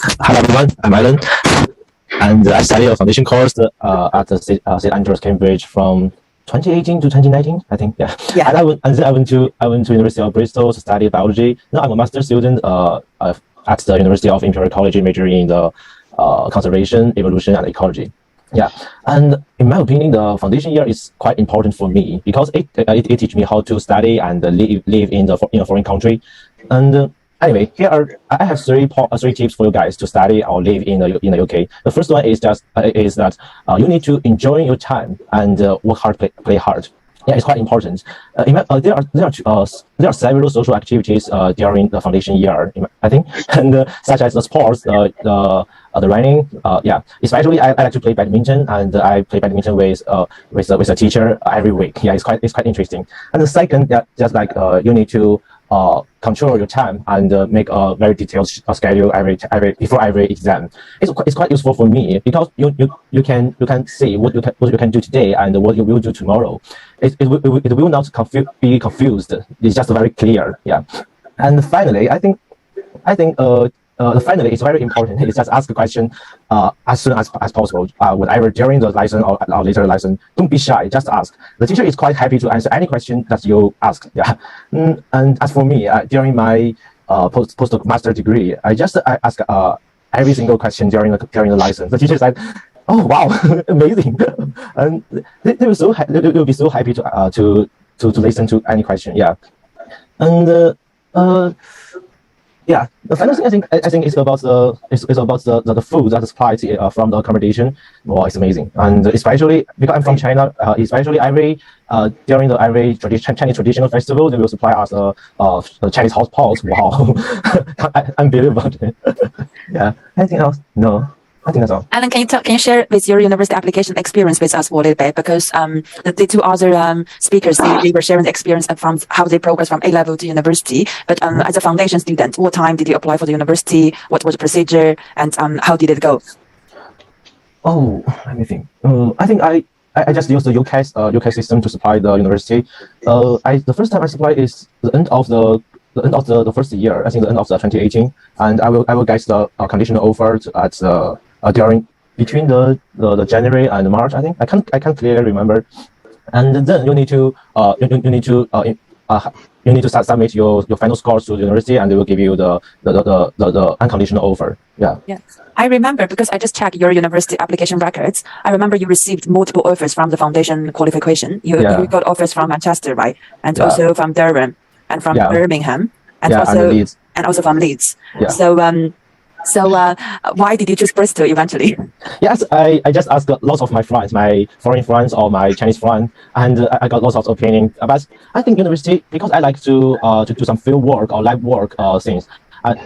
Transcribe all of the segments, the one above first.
Hello everyone, I'm Allan, and I studied a foundation course at the St. Andrews, Cambridge from 2018 to 2019, I think. Yeah. And then I went to University of Bristol to study biology. Now I'm a master's student at the University of Imperial College, majoring in the conservation, evolution, and ecology. Yeah, and in my opinion, the foundation year is quite important for me because it teaches me how to study and live in a foreign country. And anyway, I have three tips for you guys to study or live in the UK. The first one is that you need to enjoy your time and work hard, play hard. Yeah, it's quite important. There are several social activities during the foundation year, I think, and such as the sports, the running. Yeah, especially I like to play badminton, and I play badminton with a teacher every week. Yeah, it's quite interesting. And the second, just like you need to control your time and make a very detailed schedule before every exam. It's quite useful for me because you can see what you can do today and what you will do tomorrow. It will not be confused. It's just very clear. Yeah. And finally, I think finally, it's very important. It's just ask a question as soon as possible, whatever during the lesson or later lesson. Don't be shy. Just ask. The teacher is quite happy to answer any question that you ask. Yeah. And as for me, during my post-master degree, I ask every single question during the lesson. The teacher said, "Oh wow, amazing!" And they will be so happy to listen to any question. Yeah. And yeah, the final thing I think is about the food that is supplied from the accommodation. Well, it's amazing, and especially because I'm from China, especially during every Chinese traditional festival, they will supply us a Chinese hot pot. Wow, unbelievable! Yeah, anything else? No. I think that's all. Allan, can you share with your university application experience with us a little bit? Because the two other speakers, they were sharing the experience from how they progress from A level to university. But as a foundation student, what time did you apply for the university? What was the procedure? And how did it go? Oh, let me think. I think I just used the UK system to supply the university. The first time I applied is the end of the first year. I think the end of the 2018, and I will get the conditional offer between the January and March. I think I can't clearly remember. And then you need to submit your final scores to the university, and they will give you the unconditional offer. Yeah. Yeah, I remember because I just checked your university application records. I remember you received multiple offers from the foundation qualification. You got offers from Manchester, right? And also from Durham and from Birmingham, and also from Leeds. Yeah. So why did you choose Bristol eventually? Yes, I just asked lots of my friends, my foreign friends or my Chinese friends, and I got lots of opinions. But I think university, because I like to do some field work or lab work things.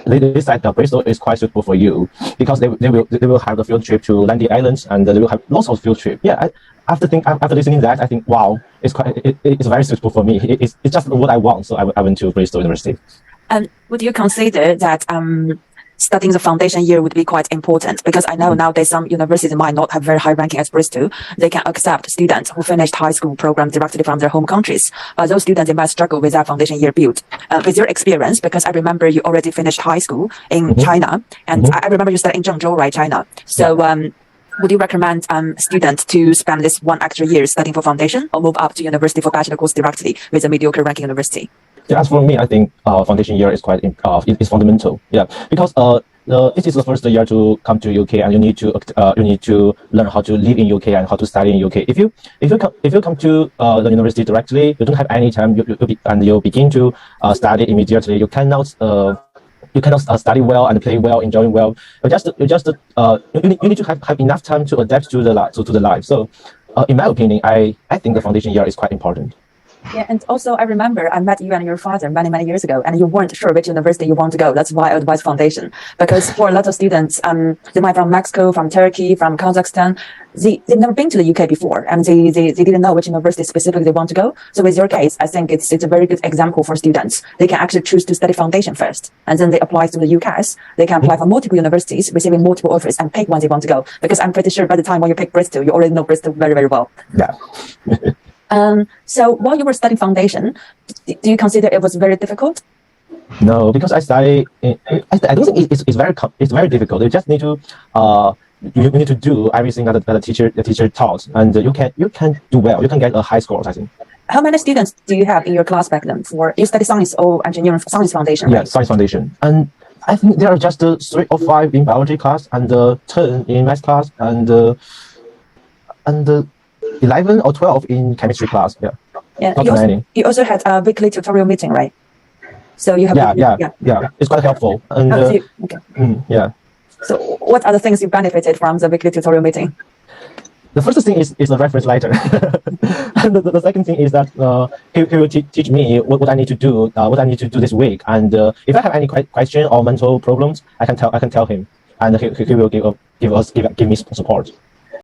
They said that Bristol is quite suitable for you because they will have the field trip to Landy Islands, and they will have lots of field trip. Yeah, after listening to that, I think wow, it's very suitable for me. It's just what I want, so I went to Bristol University. And would you consider that studying the foundation year would be quite important? Because I know nowadays some universities might not have very high ranking as Bristol. They can accept students who finished high school program directly from their home countries. But those students, they might struggle with that foundation year build. With your experience, because I remember you already finished high school in China, and I remember you studied in Zhengzhou, right, China. So would you recommend students to spend this 1 extra year studying for foundation, or move up to university for bachelor course directly with a mediocre ranking university? Yeah, as for me, I think foundation year is quite is fundamental. Yeah, because it is the first year to come to UK, and you need to learn how to live in UK and how to study in UK. If you come to the university directly, you don't have any time. You begin to study immediately. You cannot study well and play well, enjoy well. You need to have enough time to adapt to the life. So, in my opinion, I think the foundation year is quite important. Yeah, and also I remember I met you and your father many years ago, and you weren't sure which university you want to go. That's why I advise foundation, because for a lot of students, they might from Mexico, from Turkey, from Kazakhstan, they've never been to the UK before, and they didn't know which university specifically they want to go. So with your case, I think it's a very good example for students. They can actually choose to study foundation first, and then they apply to the UCAS. They can apply for multiple universities, receiving multiple offers, and pick one they want to go. Because I'm pretty sure by the time when you pick Bristol, you already know Bristol very well. Yeah. So while you were studying foundation, do you consider it was very difficult? No, because I study. I don't think it's very difficult. You just need to you need to do everything that the teacher taught, and you can do well. You can get a high score, I think. How many students do you have in your class back then? For you study science or engineering, science foundation? Yeah, right? science foundation, and I think there are just 3 or 5 in biology class, and 10 in math class, and 11 or 12 in chemistry class. Yeah, Yeah. not many. You also had a weekly tutorial meeting, right? So you have. Yeah. It's quite helpful, and Okay. yeah. So what are the things you benefited from the weekly tutorial meeting? The first thing is a reference letter. And the second thing is that he will teach me what I need to do, what I need to do this week. And if I have any question or mental problems, I can tell him, and he will give me support.